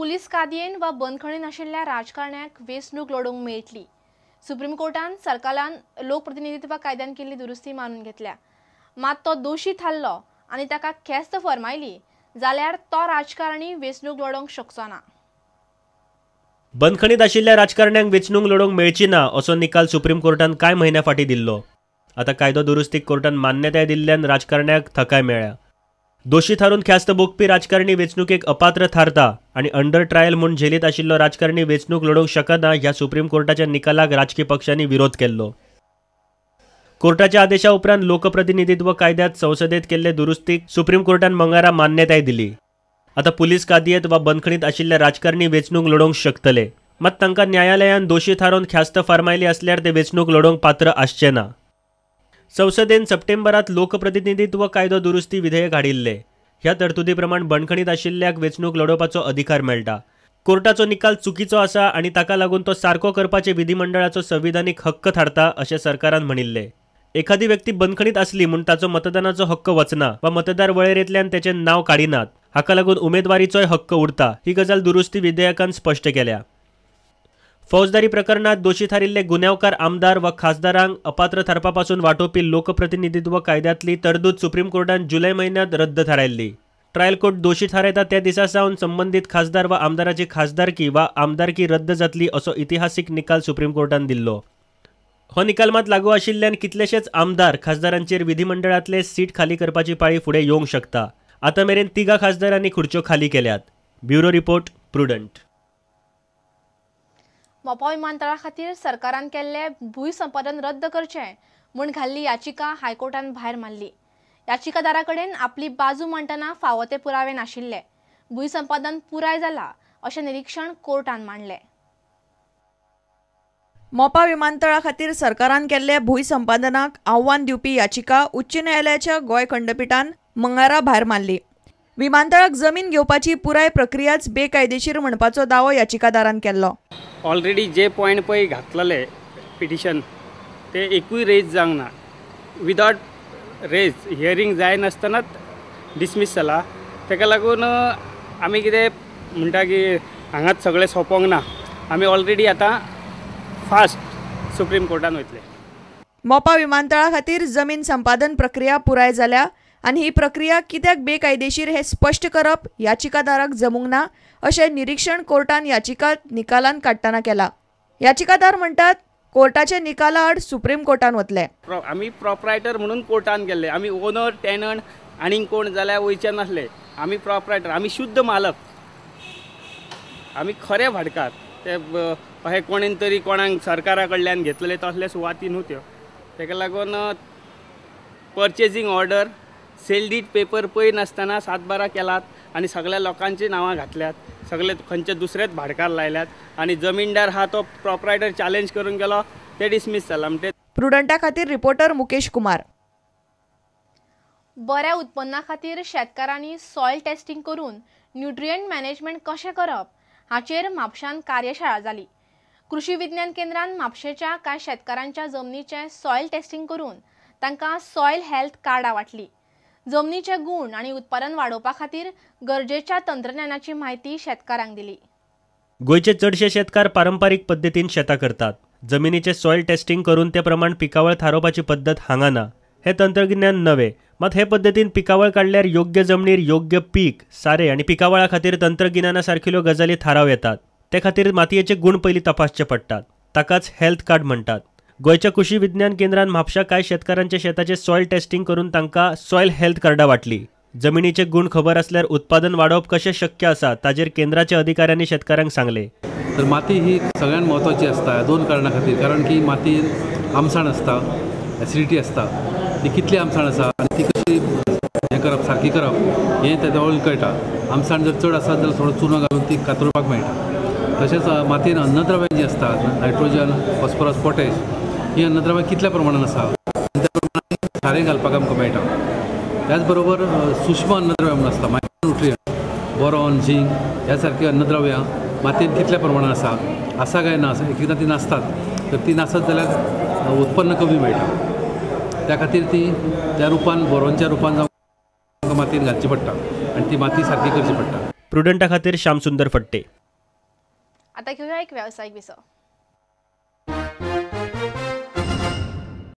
Police कादयेन वा बंदखणीन आशिल्ल्या राजकारण्यांक वेंचणूक लडोवंक मेळटली। सुप्रीम कोर्टान सरकारान लोकप्रतिनिधित्व कायद्यान केल्ली दुरुस्ती मानून घेतल्या। मात तो दोशी थारलो आनी ताका ख्यास्त फर्मायली जाल्यार तो राजकारणी वेंचणूक लडोवंक शकचो ना। बंदखणीत आशिल्ल्या राजकारण्यांक वेंचणूक लडोवंक मेळची ना असो निकाल सुप्रीम कोर्टान कांय म्हयन्या फाटीं दिल्लो। आता कायदो दुरुस्तीक कोर्टान मान्यताय दिल्ल्यान राजकारण्यांक थकाय मेळ्ळ्या। दोशी थारून ख्यास्त भोगपी राजकारणी वेंचणुकेक अपात्र थारता आनी अंडर ट्रायल म्हूण जेलीत आशिल्लो राजकारणी वेंचणूक लडोवंक शकना ह्या सुप्रीम कोर्टाच्या निकालाक राजकीय पक्षांनी विरोध केल्लो। कोर्टाच्या आदेशा उपरांत लोकप्रतिनिधित्व कायद्यात संसदेत केल्ले दुरुस्तीक सुप्रीम कोर्टान मंगळारा मान्यताय दिली। आता पुलीस कादयेत वा बंदखणीत आशिल्ले राजकारणी वेंचणूक लडोवंक शकतले, मात तांकां न्यायालयान दोशी थारोवन ख्यास्त फर्मायली असल्यार ते वेंचणूक लडोवंक पात्र आसचे ना। संसदेन सप्टेंबरात लोकप्रतिनिधित्व कायदो दुरुस्ती विधेयक हाडिल्ले। ह्या तरतुदी प्रमाण बंदखणीत आशिल्ल्याक वेंचणूक लडोवपाचो अधिकार मेळटा। कोर्टाचो निकाल चुकीचो आसा आनी ताका लागून तो सारको करपाचे विधिमंडळाचो संविधानीक हक्क थारता अशें सरकारान म्हणिल्ले। एखादी व्यक्ती बंदखणीत असली म्हूण ताचो मतदानाचो हक्क वचना वा मतदार वळेरेंतल्यान तेचें नांव काडिनात, हाका लागून उमेदवारीचोय हक्क उरता, ही गजाल दुरुस्ती विधेयकान स्पश्ट केल्या। फौजदारी प्रकरणात दोशी थारिल्ले गुन्यांवकार आमदार वा खासदारांक अपात्र थारपापासून वांटोवपी लोकप्रतिनिधित्व कायद्यांतली तरतूद सुप्रीम कोर्टान जुलय म्हयन्यांत रद्द थारायल्ली। ट्रायल कोर्ट दोशी थारायता त्या दिसा सावन संबंधीत खासदार वा आमदाराची खासदारकी वा आमदारकी रद्द जातली असो इतिहासीक निकाल सुप्रीम कोर्टान दिल्लो। हो निकाल मात लागू आशिल्ल्यान कितलेशेच आमदार खासदारांचेर विधिमंडळातले सीट खाली करपाची पाळी फुडें येवंक शकता। आतां मेरेन 3 खासदारांनी खुर्च्यो खाली केल्यात। Bureau report, prudent. मोपा विमानतळा खातीर सरकारान केल्ले भूंयसंपादन रद्द करचें म्हूण घाल्ली याचिका हायकोर्टान भायर मारली। याचिकादारा कडेन आपली बाजू मांडटना फावो ते पुरावे नाशिल्ले। भूंयसंपादन पुराय जाला अशें निरीक्षण कोर्टान मांडलें। मोपा विमानतळा खातीर सरकारान केल्ले भूंयसंपादनाक आव्हान दिवपी याचिका उच्च न्यायालयाच्या गोंय खंडपीठान मंगळारा भायर मारली। विमानतळाक जमीन घेवपाची पुराय प्रक्रियाच बेकायदेशीर म्हणपाचो दावो याचिकादारान केल्लो। ऑलरेडी जे पॉयंट पळय घातलेले पिटिशन ते एकूय रेज जावंक ना। विदाउट रेज हियरींग जाय नासतनाच डिसमीस जाला। ताका लागून आमी कितें म्हणटा की हांगाच सगळें सोंपोंक ना, आमी ऑलरेडी आतां फास्ट सुप्रीम कोर्टान वयतले। मोपा विमानतळा खातीर जमीन संपादन प्रक्रिया पुराय जाल्या आनी ही प्रक्रिया कित्याक बेकायदेशीर हे स्पश्ट करप याचिकादाराक जमूंक ना अशें निरीक्षण कोर्टान याचिका निकालान काडटना केला। याचिकादार म्हणटात कोर्टाच्या निकाला आड सुप्रीम कोर्टान वतले। आमी प्रॉपरायटर म्हणून कोर्टान गेल्ले, आमी ओनर टेनंट आनीक कोण जाल्यार वयचे नासले। आमी प्रॉपरायटर, आमी शुद्ध मालक, आमी खरे भाडकार। ते अशें कोणेन तरी कोणाक सरकारा कडल्यान घेतलेले तसले सुवाती न्हू त्यो। ताका लागून पर्चेसींग ऑर्डर, सेल डीड पेपर पळय नासतना 7/12 केलात आनी सगळ्या लोकांची नांवां घातल्यात, सगळे खंयचे दुसरेच भाडकार लायल्यात आनी जमीनदार हा तो प्रॉपरायटर चॅलेंज करून गेलो, ते डिसमीस जाला। म्हणजे प्रुडंटा खातीर रिपोर्टर मुकेश कुमार। बऱ्या उत्पन्ना खातीर शेतकारांनी सॉयल टेस्टिंग करून न्यूट्रियंट मॅनेजमेंट कशें करप हाचेर म्हापशांत कार्यशाळा जाली। कृषी विज्ञान केंद्रान म्हापशेच्या कांय शेतकारांच्या जमनीचें सॉयल टेस्टिंग करून तांकां सॉयल हेल्थ कार्डां वांटली। जमनीचे गुण आनी उत्पादन वाडोवपा खातीर गरजेच्या तंत्रज्ञानाची म्हायती शेतकारांक दिली। गोंयचे चडशे शेतकार पारंपारीक पद्दतीन शेतां करतात। जमिनीचे सॉयल टेस्टिंग करून ते प्रमाण पिकावळ थारोवपाची पद्दत हांगा ना। हे तंत्रज्ञान नवे, मात हे पद्दतीन पिकावळ काडल्यार योग्य जमनीर योग्य पीक, सारे आनी पिकावळा खातीर तंत्रगिन्याना सारकिल्यो गजाली थाराव येतात। ते खातीर मातयेचे गुण पयलीं तपासचे पडटात, ताकाच हेल्थ कार्ड म्हणटात। गोंयच्या कृषी विज्ञान केंद्रान म्हापशा कांय शेतकारांचे शेताचे सॉयल टेस्टिंग करून तांकां सॉयल हेल्थ कार्डां वांटली। जमिनीचे गुण खबर असल्यार उत्पादन वाडोवप कशें शक्य आसा ताजेर केंद्राच्या अधिकाऱ्यांनी शेतकारांक सांगले। तर माती ही सगळ्यांत म्हत्वाची आसता 2 कारणां खातीर। कारण की मातयेन आमसाण आसता, एसिडिटी आसता, ती कितली आमसाण आसा आनी ती कशी हें करप, सारकी करप हें तेच्या वळून कळटा। आमसाण जर चड आसत जाल्यार थोडो चुनो घालून ती कातरपाक मेळटा। तशेंच मातयेन अन्नद्रव्यां जीं आसतात, नायट्रोजन, फॉस्फरस, पोटॅश, ही अन्नद्रव्यां कितल्या प्रमाणान आसा त्या प्रमाणान सारें घालपाक आमकां मेळटा। त्याच बरोबर सूक्ष्म अन्नद्रव्यां म्हणून आसता, मायक्रो न्युट्रियंट, बोरॉन, झिंक ह्या सारकी अन्नद्रव्यां मातयेन कितल्या प्रमाणान आसा काय ना, एकदां ती नासतात, तर ती नासत जाल्यार उत्पन्न कमी मेळटा। त्या खातीर ती त्या रुपान बोरोनच्या रुपान जावं मातयेन घालची पडटा आनी ती माती सारकी करची पडटा। प्रुडंटा खातीर श्यामसुंदर फडते। आता घेऊया एक व्यावसायिक विसर.